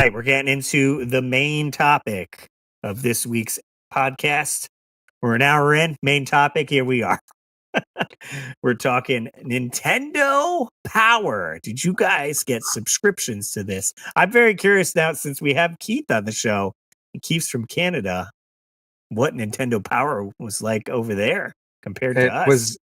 right, we're getting into the main topic of this week's podcast. We're an hour in, main topic, here we are. We're talking Nintendo Power. Did you guys get subscriptions to this? I'm very curious now since we have Keith on the show. Keith's from Canada. What Nintendo Power was like over there compared to us.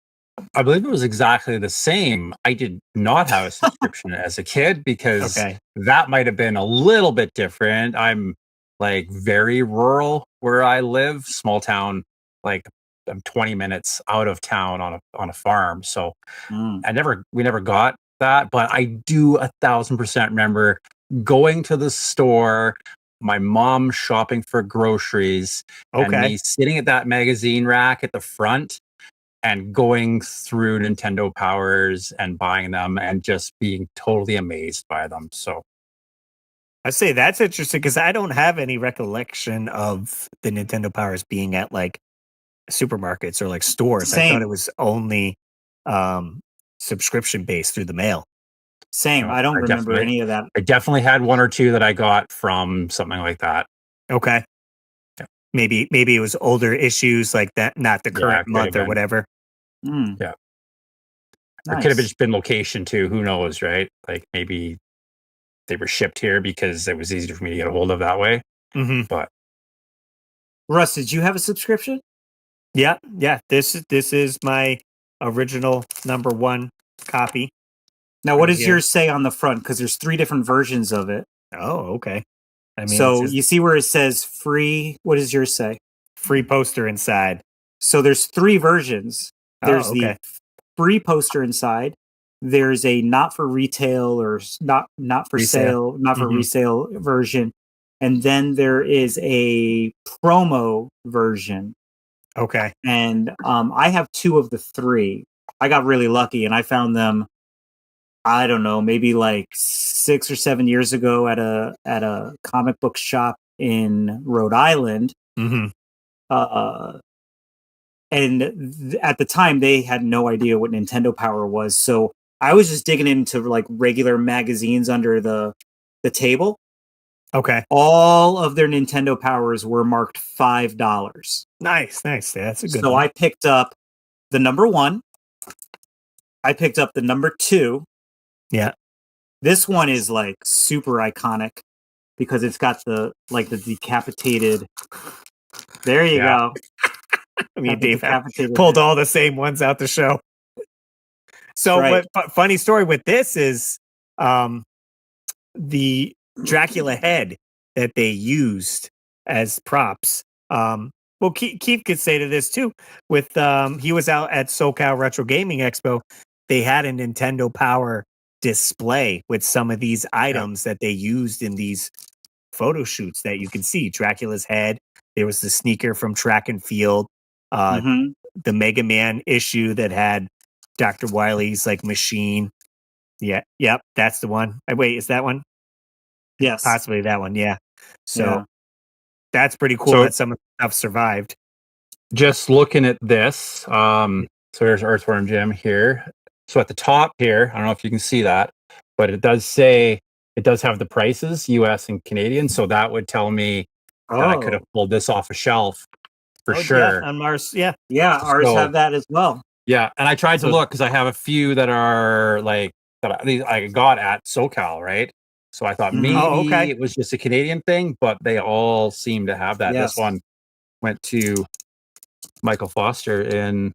I believe it was exactly the same. I did not have a subscription as a kid because that might have been a little bit different. I'm like very rural where I live, small town, like I'm 20 minutes out of town on a farm. So we never got that, but I do 1,000% remember going to the store, my mom shopping for groceries, and me sitting at that magazine rack at the front and going through Nintendo Powers and buying them and just being totally amazed by them. So I say that's interesting because I don't have any recollection of the Nintendo Powers being at like supermarkets or like stores. Same. I thought it was only subscription based through the mail. Same. I don't remember any of that. I definitely had one or two that I got from something like that. Okay. Yeah. Maybe it was older issues like that, not the current month or whatever. Yeah. Nice. It could have just been location too. Who knows, right? Like maybe they were shipped here because it was easier for me to get a hold of that way. Mm-hmm. But Russ, did you have a subscription? Yeah. This is my original number one copy. Now, what does yours say on the front? Because there's 3 different versions of it. Oh, okay. I mean, so you see where it says free. What does yours say? Free poster inside. So there's 3 versions. There's the free poster inside. There's a not for retail or not for sale, not for resale version, and then there is a promo version. Okay. And I have 2 of the 3. I got really lucky, and I found them. I don't know, maybe like 6 or 7 years ago at a comic book shop in Rhode Island. Mm-hmm. And at the time, they had no idea what Nintendo Power was. So I was just digging into like regular magazines under the table. Okay. All of their Nintendo Powers were marked $5. Nice. Yeah, that's a good one. So I picked up the number 1. I picked up the number 2. Yeah. This one is like super iconic because it's got the decapitated. There you go. I mean, Dave pulled all the same ones out the show. So funny story with this is the Dracula head that they used as props. Well, Keith could say to this too. With he was out at SoCal Retro Gaming Expo. They had a Nintendo Power display with some of these items that they used in these photo shoots that you can see. Dracula's head. There was the sneaker from Track and Field. The Mega Man issue that had Dr. Wily's like machine. Yeah. Yep. That's the one. Wait, is that one? Yes. Possibly that one. Yeah. So that's pretty cool that some of the stuff survived. Just looking at this. So there's Earthworm Jim here. So at the top here, I don't know if you can see that, but it does say it does have the prices, US and Canadian. So that would tell me that I could have pulled this off a shelf for sure. Yeah, on Mars, yeah. Ours have that as well. Yeah, and I tried to look because I have a few that are like that I got at SoCal, right? So I thought maybe it was just a Canadian thing, but they all seem to have that. Yes. This one went to Michael Foster in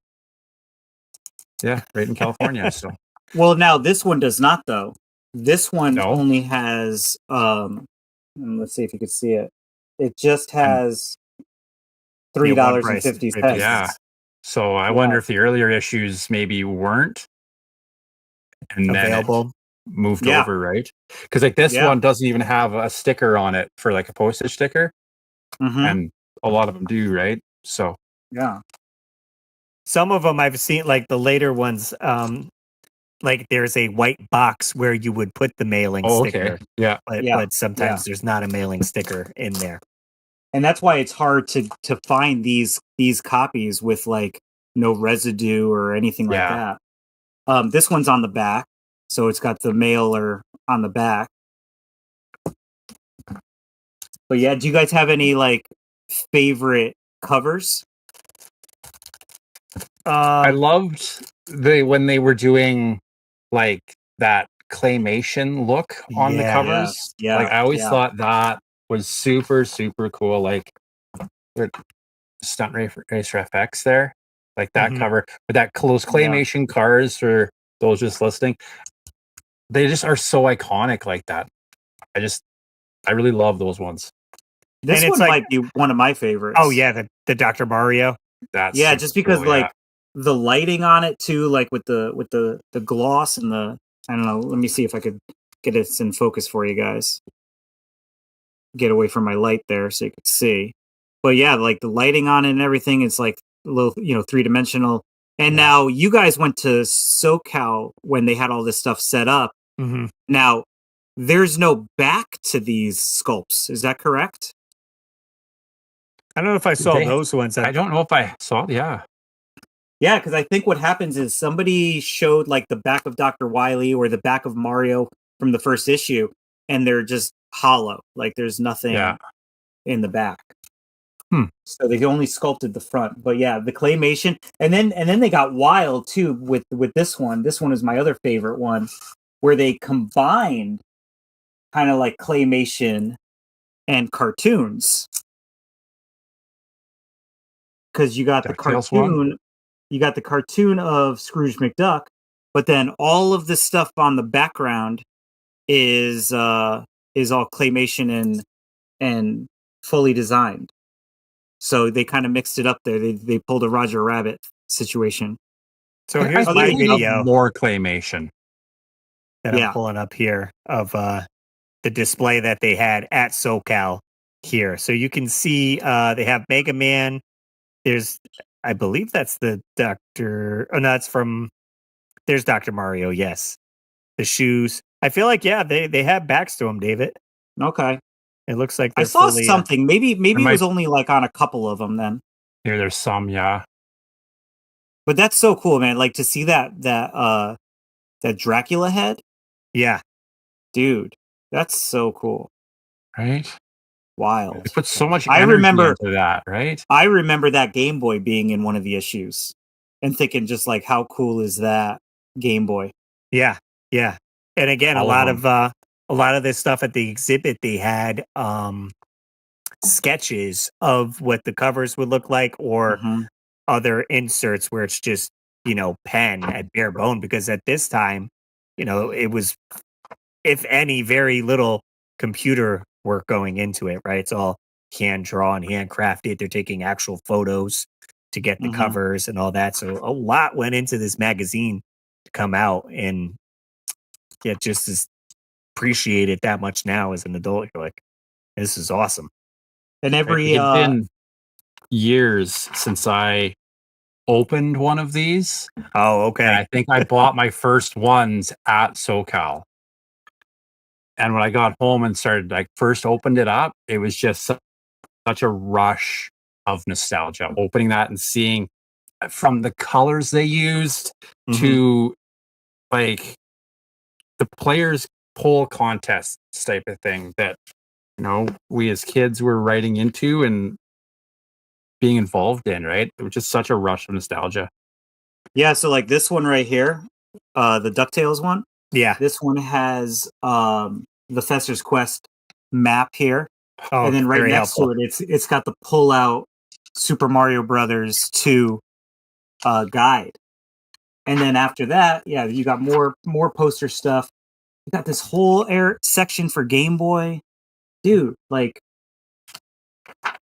right in California. So well, now this one does not though. This one only has let's see if you can see it. It just has $3.50. Yeah. So I wonder if the earlier issues maybe weren't and available, moved over, right? Because like this one doesn't even have a sticker on it for like a postage sticker, and a lot of them do, right? So some of them I've seen, like the later ones. Like there's a white box where you would put the mailing sticker. Yeah. But sometimes there's not a mailing sticker in there. And that's why it's hard to find these copies with like no residue or anything like that. This one's on the back, so it's got the mailer on the back. But yeah, do you guys have any like favorite covers? I loved when they were doing like that claymation look on the covers. Yeah, Like I always thought that was super, super cool. Like Stunt Racer FX there, like that cover with those claymation cars for those just listening. They just are so iconic like that. I really love those ones. This one might be one of my favorites. Oh yeah, the Dr. Mario. That's just because like the lighting on it too, like with the gloss and the, I don't know. Let me see if I could get this in focus for you guys. Get away from my light there so you could see. But yeah, like the lighting on it and everything, it's like a little, 3-dimensional. And now you guys went to SoCal when they had all this stuff set up. Mm-hmm. Now there's no back to these sculpts. Is that correct? I don't know if I saw those ones. I don't know if I saw. Yeah, because I think what happens is somebody showed like the back of Dr. Wily or the back of Mario from the first issue, and they're just hollow. Like there's nothing in the back. So they only sculpted the front. But yeah, the claymation, and then they got wild too with this one. This one is my other favorite one, where they combined kind of like claymation and cartoons. Because you got the cartoon, of Scrooge McDuck, but then all of the stuff on the background is all claymation and fully designed. So they kind of mixed it up there. They pulled a Roger Rabbit situation. So here's my video. More claymation that I'm pulling up here of the display that they had at SoCal here. So you can see they have Mega Man. There's, I believe that's the Dr. Oh, no, that's from, there's Dr. Mario. Yes. The shoes. I feel like, they have backs to them, David. Okay. It looks like I saw something. Maybe it was only like on a couple of them then. Yeah, there's some, But that's so cool, man. Like to see that Dracula head. Yeah. Dude, that's so cool. Right? Wild. They put so much energy into that, right? I remember that Game Boy being in one of the issues and thinking just like, how cool is that Game Boy? Yeah. Yeah. And again, a lot of this stuff at the exhibit, they had sketches of what the covers would look like or other inserts where it's just, pen at bare bone, because at this time, it was, if any, very little computer work going into it, right? It's all hand drawn, handcrafted. They're taking actual photos to get the covers and all that. So a lot went into this magazine to come out, and just as appreciate it that much now as an adult. You're like, this is awesome. And it's been years since I opened one of these. Oh, okay. And I think I bought my first ones at SoCal. And when I got home and first opened it up, it was just such a rush of nostalgia. Opening that and seeing from the colors they used to like the players poll contest type of thing that, we as kids were writing into and being involved in, right? It was just such a rush of nostalgia. Yeah, so like this one right here, the DuckTales one. Yeah. This one has the Fester's Quest map here. Oh, and then right next to it, it's got the pull-out Super Mario Brothers 2 guide. And then after that, you got more poster stuff. You got this whole section for Game Boy. Dude, like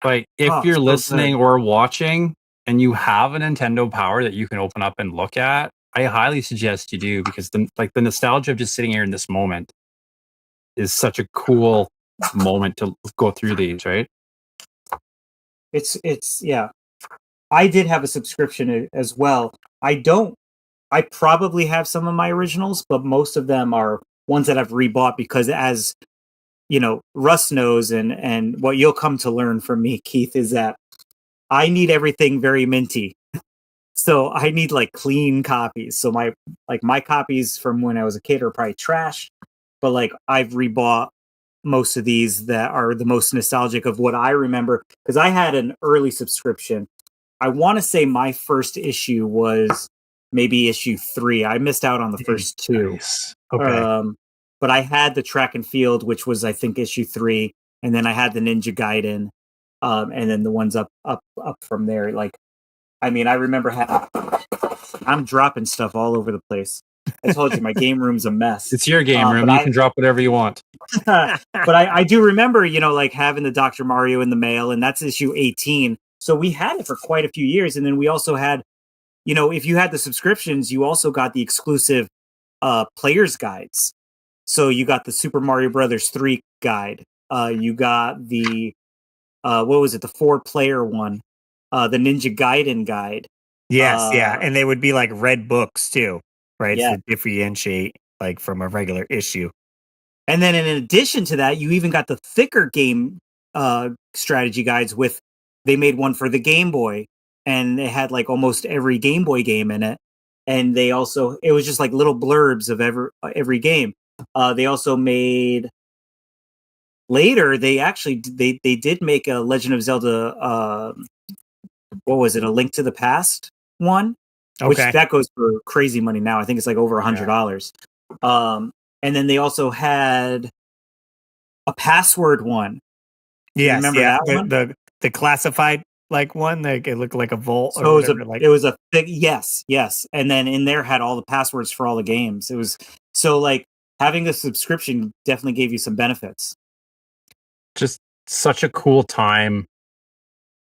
if you're listening or watching and you have a Nintendo Power that you can open up and look at, I highly suggest you do, because the nostalgia of just sitting here in this moment is such a cool moment to go through these, right? It's I did have a subscription as well. I probably have some of my originals, but most of them are ones that I've rebought because, as Russ knows, and what you'll come to learn from me, Keith, is that I need everything very minty. So I need like clean copies. So my copies from when I was a kid are probably trash, but like I've rebought most of these that are the most nostalgic of what I remember, because I had an early subscription. I want to say my first issue was maybe issue 3. I missed out on the first 2. Nice. Okay. But I had the Track and Field, which was I think issue 3, and then I had the Ninja Gaiden, and then the ones up from there. Like, I mean, I remember I'm dropping stuff all over the place. I told you my game room's a mess. It's your game room. You can drop whatever you want. But I do remember, like having the Dr. Mario in the mail, and that's issue 18. So we had it for quite a few years. And then we also had, if you had the subscriptions, you also got the exclusive player's guides. So you got the Super Mario Brothers 3 guide. You got the, what was it? The 4-player one, the Ninja Gaiden guide. Yes. Yeah. And they would be like red books too, right? Yeah. To differentiate like from a regular issue. And then in addition to that, you even got the thicker game strategy guides they made one for the Game Boy, and it had like almost every Game Boy game in it. And it was just like little blurbs of every game. They also made later, they did make a Legend of Zelda, what was it? A Link to the Past one, which that goes for crazy money now. I think it's like over $100. And then they also had a password one. Remember that one? The classified like one, like it looked like a vault. So it was a big yes. And then in there had all the passwords for all the games. It was so like having a subscription definitely gave you some benefits. Just such a cool time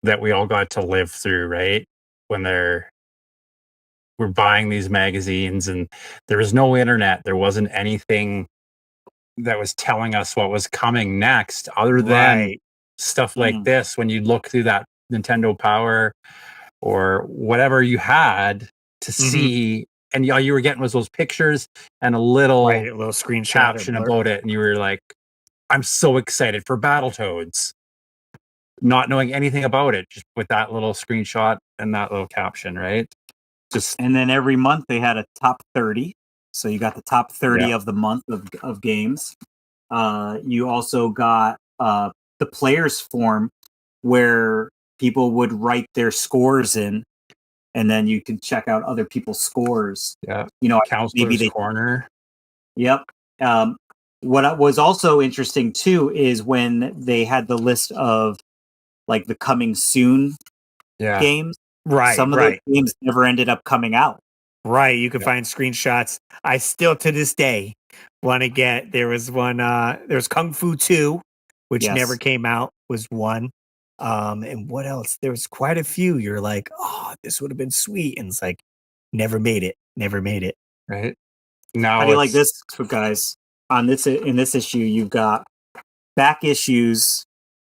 that we all got to live through, right? When we're buying these magazines and there was no internet. There wasn't anything that was telling us what was coming next other than stuff like this. When you look through that Nintendo Power or whatever you had to see, and all you were getting was those pictures and a little screenshot caption about it, and you were like, I'm so excited for Battletoads, not knowing anything about it, just with that little screenshot and that little caption, right? And then every month they had a top 30. So you got the top 30 of the month of games. You also got the players form where people would write their scores in, and then you can check out other people's scores. Yeah. Counselor's Corner. Yep. What was also interesting too is when they had the list of like the coming soon games. Some of those games never ended up coming out. Right. You can find screenshots. I still to this day want to get, there was one, there's Kung Fu 2, which never came out, was one. And what else? There was quite a few. You're like, oh, this would have been sweet. And it's like, never made it. Right. Now, how do you like this, guys? In this issue, you've got back issues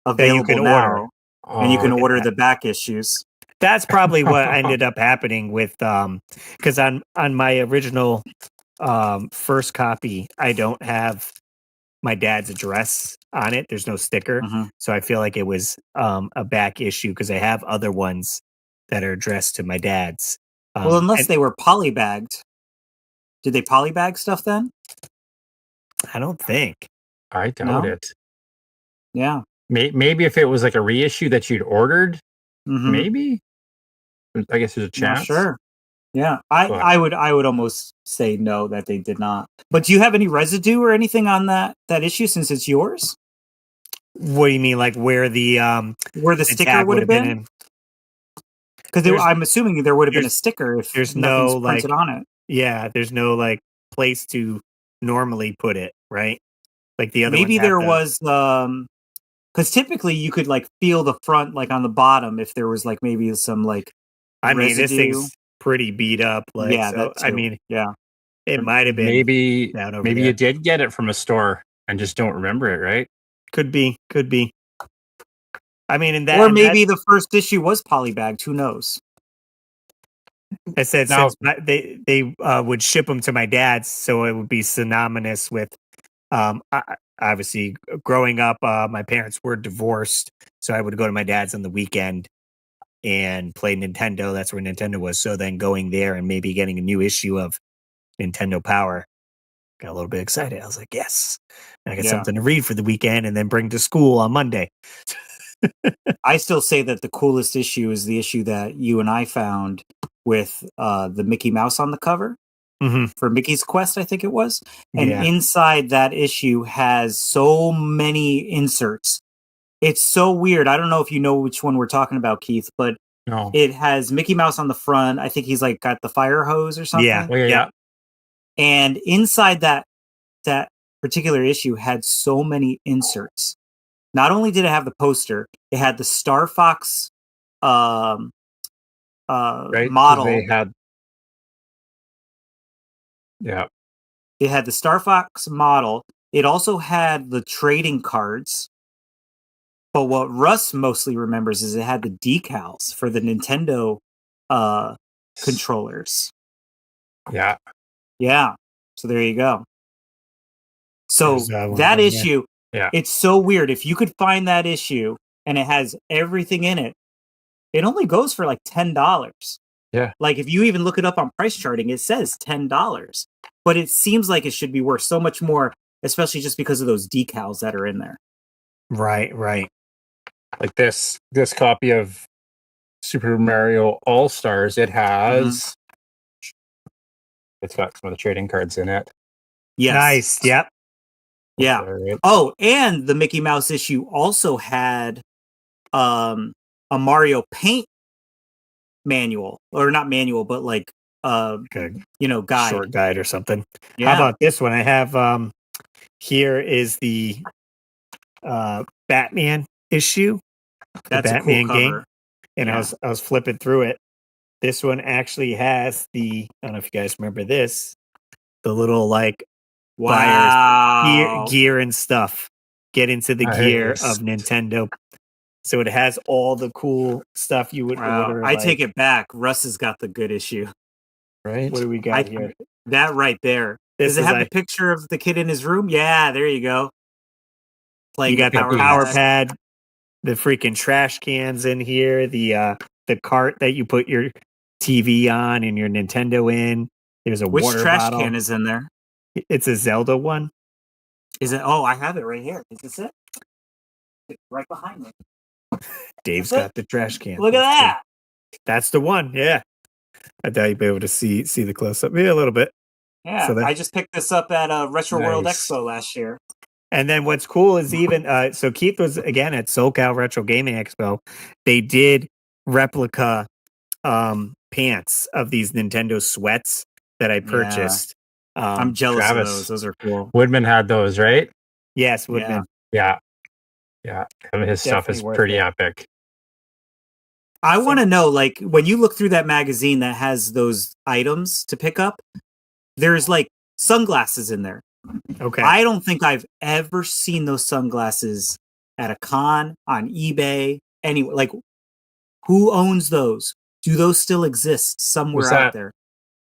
available now, and you can order the back issues. That's probably what ended up happening with because on my original first copy, I don't have my dad's address on it. There's no sticker, so I feel like it was a back issue because I have other ones that are addressed to my dad's. Well, unless they were polybagged. Did they polybag stuff then? I don't think. I doubt it. Yeah. Maybe if it was like a reissue that you'd ordered, maybe. I guess there's a chance. Not sure. Yeah, I would almost say no, that they did not. But do you have any residue or anything on that issue since it's yours? What do you mean, like where the sticker would have been? Because I'm assuming there would have been a sticker if there's no printed on it. Yeah, there's no like place to normally put it, right? Like the other. Maybe there was because typically you could like feel the front like on the bottom if there was like maybe some like. I mean, this thing's pretty beat up. Like, yeah, so, I mean, yeah, it might have been maybe down over maybe there. you did get it from a store and just don't remember it, right? Could be. I mean, or maybe the first issue was polybagged. Who knows? I said since they would ship them to my dad's, so it would be synonymous with. Obviously, growing up, my parents were divorced, so I would go to my dad's on the weekend and play Nintendo. That's where Nintendo was. So then going there and maybe getting a new issue of Nintendo Power got a little bit excited. I was like, yes, I got something to read for the weekend and then bring to school on Monday. I still say that the coolest issue is the issue that you and I found with the Mickey Mouse on the cover for Mickey's Quest, I think it was. And inside that issue has so many inserts. It's so weird. I don't know if you know which one we're talking about, Keith, but it has Mickey Mouse on the front. I think he's like got the fire hose or something. Yeah. And inside that particular issue had so many inserts. Not only did it have the poster, it had the Star Fox right? model. They had, It had the Star Fox model. It also had the trading cards. But what Russ mostly remembers is it had the decals for the Nintendo controllers. Yeah. So there you go. So that issue, it's so weird. If you could find that issue and it has everything in it, it only goes for like $10. Yeah. Like if you even look it up on price charting, it says $10. But it seems like it should be worth so much more, especially just because of those decals that are in there. Right. Like this copy of Super Mario All-Stars, it has it's got some of the trading cards in it. Yes. Nice. Yep. Yeah. Right. Oh, and the Mickey Mouse issue also had a Mario Paint manual, or not manual, but like guide, short guide or something. Yeah. How about this one? I have here is the Batman issue. That's the Batman a cool cover. game, and I was flipping through it. This one actually has I don't know if you guys remember this, the little like gear and stuff. Get into the gear of Nintendo. So it has all the cool stuff you would order. I take it back. Russ has got the good issue. Right. What do we got here? That right there. Does it have the picture of the kid in his room? Yeah, there you go. You got the power pad, the freaking trash cans in here, the cart that you put your TV on and your Nintendo in. There's a Which water trash bottle. can is in there? It's a Zelda one. Is it? Oh, I have it right here. Is this it? It's right behind me. Dave's got the trash can. Look at that. That's the one. Yeah. I doubt you'd be able to see the close up. Maybe a little bit. Yeah. So I just picked this up at Retro World Expo last year. And then what's cool is even so Keith was again at SoCal Retro Gaming Expo. They did replica pants of these Nintendo sweats that I purchased. I'm jealous of those. Those are cool. Woodman had those, right? Yes, Woodman. Yeah. His stuff is pretty epic. I want to know, like, when you look through that magazine that has those items to pick up, there's like sunglasses in there. Okay. I don't think I've ever seen those sunglasses at a con, on eBay, anywhere. Like, who owns those? Do those still exist somewhere out there?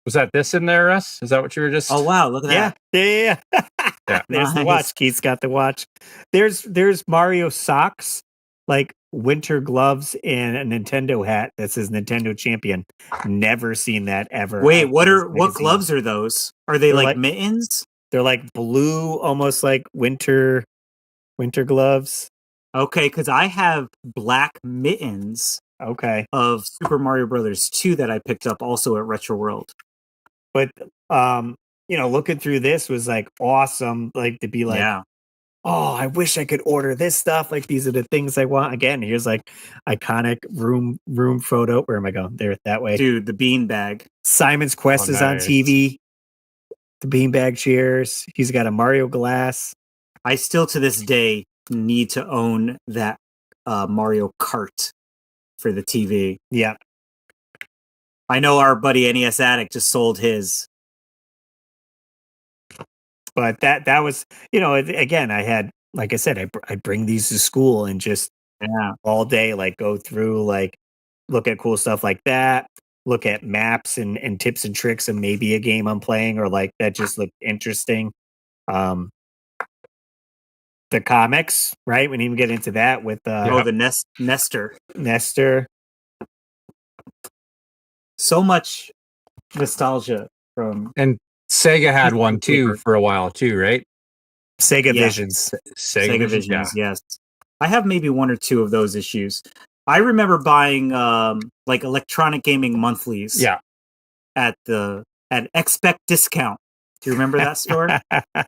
Was that this in there, Russ? Is that what you were just? Oh wow! Look at that. Yeah. There's the watch. Keith's got the watch. There's Mario socks, like winter gloves, and a Nintendo hat that says Nintendo Champion. Never seen that ever. Wait, what gloves are those? Are they like mittens? They're like blue, almost like winter gloves. Okay, because I have black mittens. Okay. Of Super Mario Brothers 2 that I picked up also at Retro World. But looking through this was like awesome, like to be like, oh, I wish I could order this stuff. Like these are the things I want. Again, here's like iconic room photo. Where am I going? There, that way. Dude, the beanbag. Simon's Quest is on TV. The beanbag chairs. He's got a Mario glass. I still to this day need to own that Mario Kart for the TV. Yeah. I know our buddy NES Addict just sold his. But that was, again, I had, like I said, I bring these to school and just all day, like go through, like look at cool stuff like that, look at maps and tips and tricks and maybe a game I'm playing or like that just looked interesting. The comics, right? We didn't even get into that with the Nestor. So much nostalgia from Sega had one too for a while too, right? Sega Visions. Sega Visions, yes. I have maybe one or two of those issues. I remember buying like electronic gaming monthlies. Yeah. At Expect Discount. Do you remember that store? I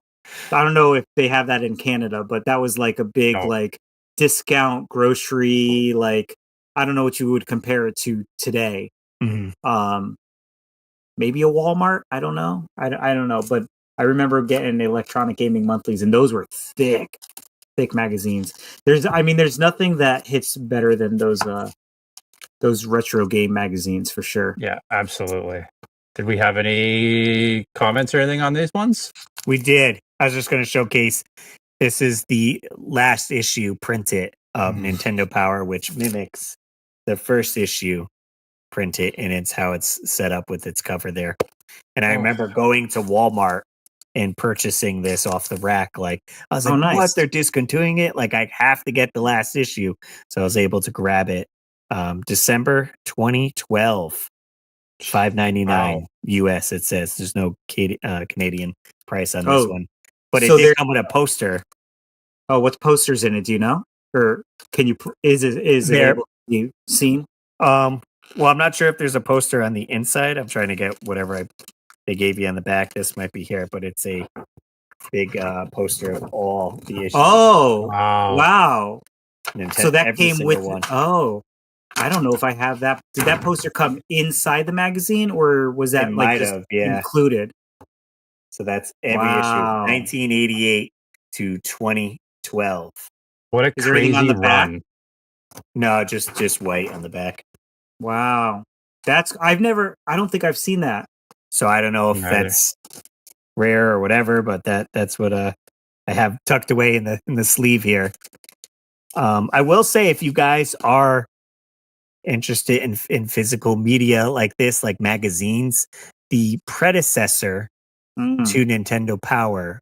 don't know if they have that in Canada, but that was like a big like discount grocery. Like I don't know what you would compare it to today. Mm-hmm. Maybe a Walmart. I don't know. I don't know, but I remember getting electronic gaming monthlies, and those were thick magazines. There's nothing that hits better than those retro game magazines for sure. Yeah, absolutely. Did we have any comments or anything on these ones? We did. I was just going to showcase. This is the last issue printed of Nintendo Power, which mimics the first issue printed, and it's how it's set up with its cover there. And I remember going to Walmart and purchasing this off the rack. Like I was like, nice. What? They're discontinuing it? Like I have to get the last issue. So I was able to grab it. December 2012. $5.99 US. It says there's no Canadian price on this one, but it did come with a poster. Oh, what's posters in it? Do you know, or can you? Is it able to be seen? Well, I'm not sure if there's a poster on the inside. I'm trying to get whatever they gave you on the back. This might be here, but it's a big poster of all the issues. Oh, wow! Nintendo, so that came with one. Oh. I don't know if I have that. Did that poster come inside the magazine, or was that included? So that's every issue, 1988 to 2012. What a crazy on the run! Back? No, just white on the back. Wow, I don't think I've seen that. So I don't know if that's rare or whatever, but that's what I have tucked away in the sleeve here. I will say, if you guys are interested in physical media like this, like magazines, the predecessor to Nintendo Power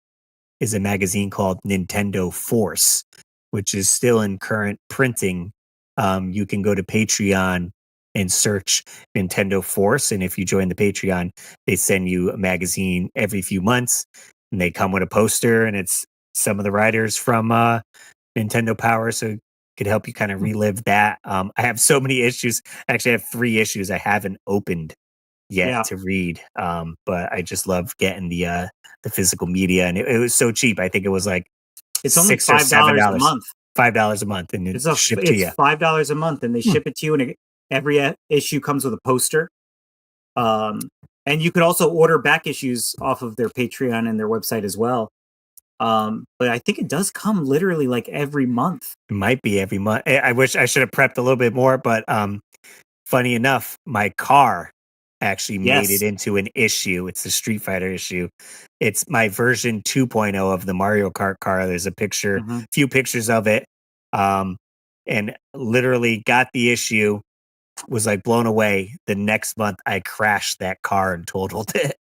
is a magazine called Nintendo Force, which is still in current printing. You can go to Patreon and search Nintendo Force, and if you join the Patreon, they send you a magazine every few months, and they come with a poster, and it's some of the writers from Nintendo Power, so could help you kind of relive that. I have so many issues. Actually, I have 3 issues I haven't opened yet to read. But I just love getting the physical media, and it was so cheap. I think it was like it's only $5 a month. $5 a month, and it's shipped to you. It's $5 a month, and they ship it to you, and every issue comes with a poster. And you could also order back issues off of their Patreon and their website as well. But I think it does come literally like every month. It might be every month. I wish I should have prepped a little bit more, but funny enough, my car actually made it into an issue. It's the Street Fighter issue. It's my version 2.0 of the Mario Kart car. There's a picture, few pictures of it, and literally got the issue. Was like blown away. The next month, I crashed that car and totaled it.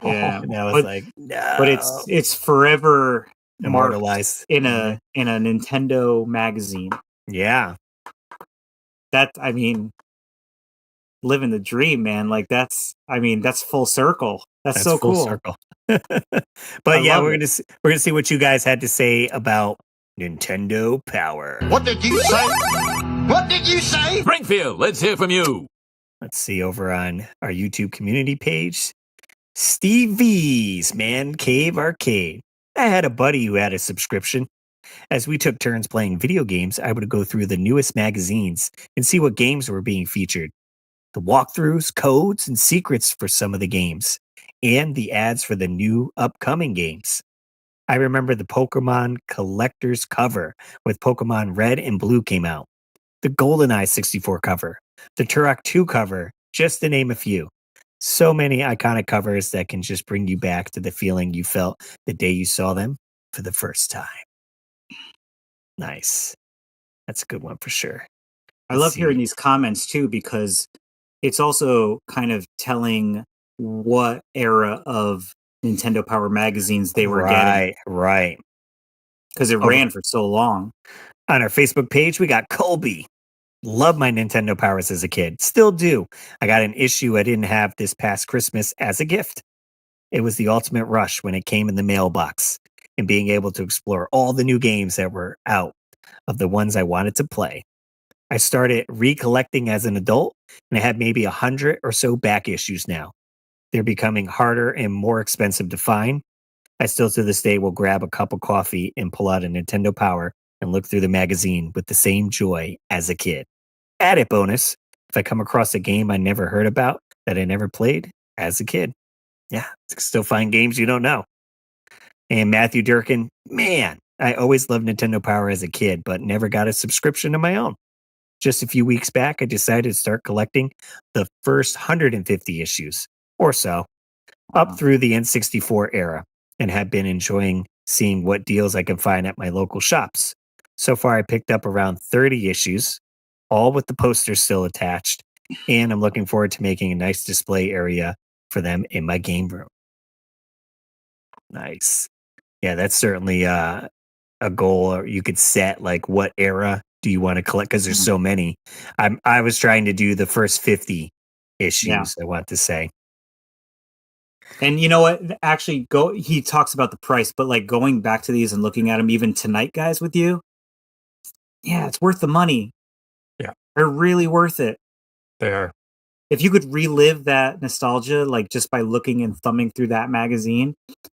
Yeah, and I was like, no. But it's forever immortalized in a Nintendo magazine. Yeah, living the dream, man. Like that's full circle. That's so full cool. Circle. But yeah, we're gonna see what you guys had to say about Nintendo Power. What did you say? What did you say? Springfield, let's hear from you. Let's see over on our YouTube community page. Steve V's Man Cave Arcade. I had a buddy who had a subscription. As we took turns playing video games, I would go through the newest magazines and see what games were being featured. The walkthroughs, codes, and secrets for some of the games, and the ads for the new upcoming games. I remember the Pokemon Collector's cover with Pokemon Red and Blue came out. The GoldenEye 64 cover, the Turok 2 cover, just to name a few. So many iconic covers that can just bring you back to the feeling you felt the day you saw them for the first time. Nice. That's a good one for sure. I love hearing these comments too, because it's also kind of telling what era of Nintendo Power magazines they were getting. Right. Because it ran for so long. On our Facebook page, we got Colby. Love my Nintendo Powers as a kid. Still do. I got an issue I didn't have this past Christmas as a gift. It was the ultimate rush when it came in the mailbox and being able to explore all the new games that were out of the ones I wanted to play. I started recollecting as an adult, and I have maybe 100 or so back issues now. They're becoming harder and more expensive to find. I still to this day will grab a cup of coffee and pull out a Nintendo Power and look through the magazine with the same joy as a kid. Added bonus, if I come across a game I never heard about that I never played as a kid. Yeah, still find games you don't know. And Matthew Durkin, man, I always loved Nintendo Power as a kid, but never got a subscription of my own. Just a few weeks back, I decided to start collecting the first 150 issues or so up through the N64 era and have been enjoying seeing what deals I can find at my local shops. So far, I picked up around 30 issues, all with the posters still attached, and I'm looking forward to making a nice display area for them in my game room. Nice. Yeah, that's certainly a goal, or you could set like what era do you want to collect, because there's so many. I was trying to do the first 50 issues, I want to say. And you know what? Actually, he talks about the price, but like going back to these and looking at them even tonight, guys, with you, yeah, it's worth the money. Yeah. They're really worth it. They are. If you could relive that nostalgia, like just by looking and thumbing through that magazine,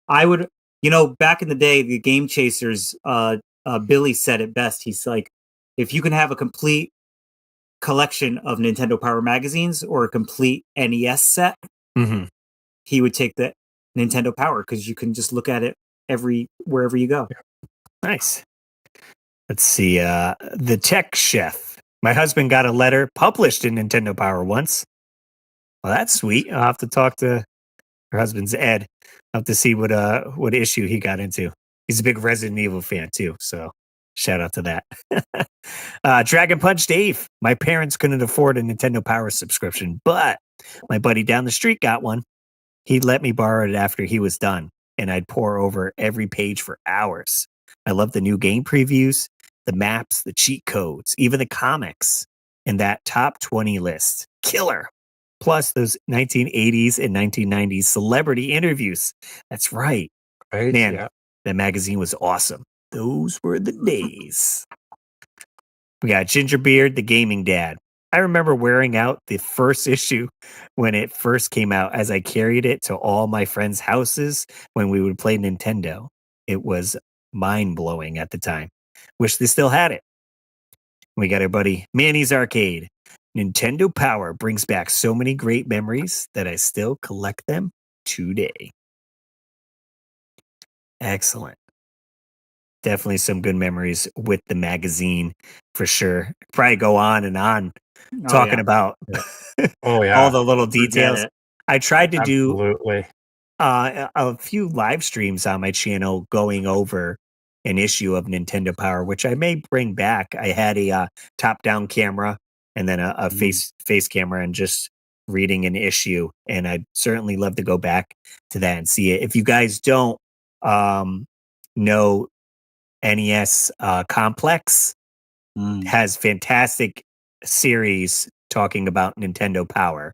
I would, back in the day, the Game Chasers, Billy said it best. He's like, if you can have a complete collection of Nintendo Power magazines or a complete NES set, he would take the Nintendo Power because you can just look at it wherever you go. Nice. Let's see. The Tech Chef. My husband got a letter published in Nintendo Power once. Well, that's sweet. I'll have to talk to her husband's Ed. I'll have to see what issue he got into. He's a big Resident Evil fan too, so shout out to that. Dragon Punch Dave. My parents couldn't afford a Nintendo Power subscription, but my buddy down the street got one. He'd let me borrow it after he was done, and I'd pore over every page for hours. I love the new game previews, the maps, the cheat codes, even the comics, and that top 20 list. Killer. Plus those 1980s and 1990s celebrity interviews. That's right. Man, that magazine was awesome. Those were the days. We got Gingerbeard, the gaming dad. I remember wearing out the first issue when it first came out as I carried it to all my friends' houses when we would play Nintendo. It was mind-blowing at the time. Wish they still had it. We got our buddy Manny's Arcade. Nintendo Power brings back so many great memories that I still collect them today. Excellent. Definitely some good memories with the magazine for sure. Probably go on and on talking about all the little details. I tried to do a few live streams on my channel going over an issue of Nintendo Power, which I may bring back. I had a top-down camera and then a face camera and just reading an issue. And I'd certainly love to go back to that and see it. If you guys don't know, NES Complex has fantastic series talking about Nintendo Power,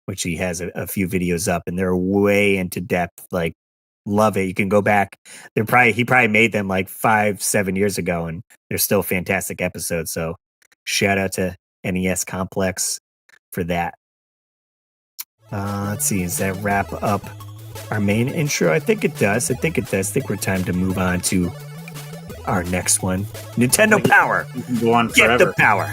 which he has a few videos up, and they're way into depth. Like, love it. You can go back. He probably made them like 5-7 years ago, and they're still fantastic episodes. So shout out to NES Complex for that. Let's see. Does that wrap up our main intro? I think it does. I think we're time to move on to our next one. Nintendo Power. You can go on forever. Get the power.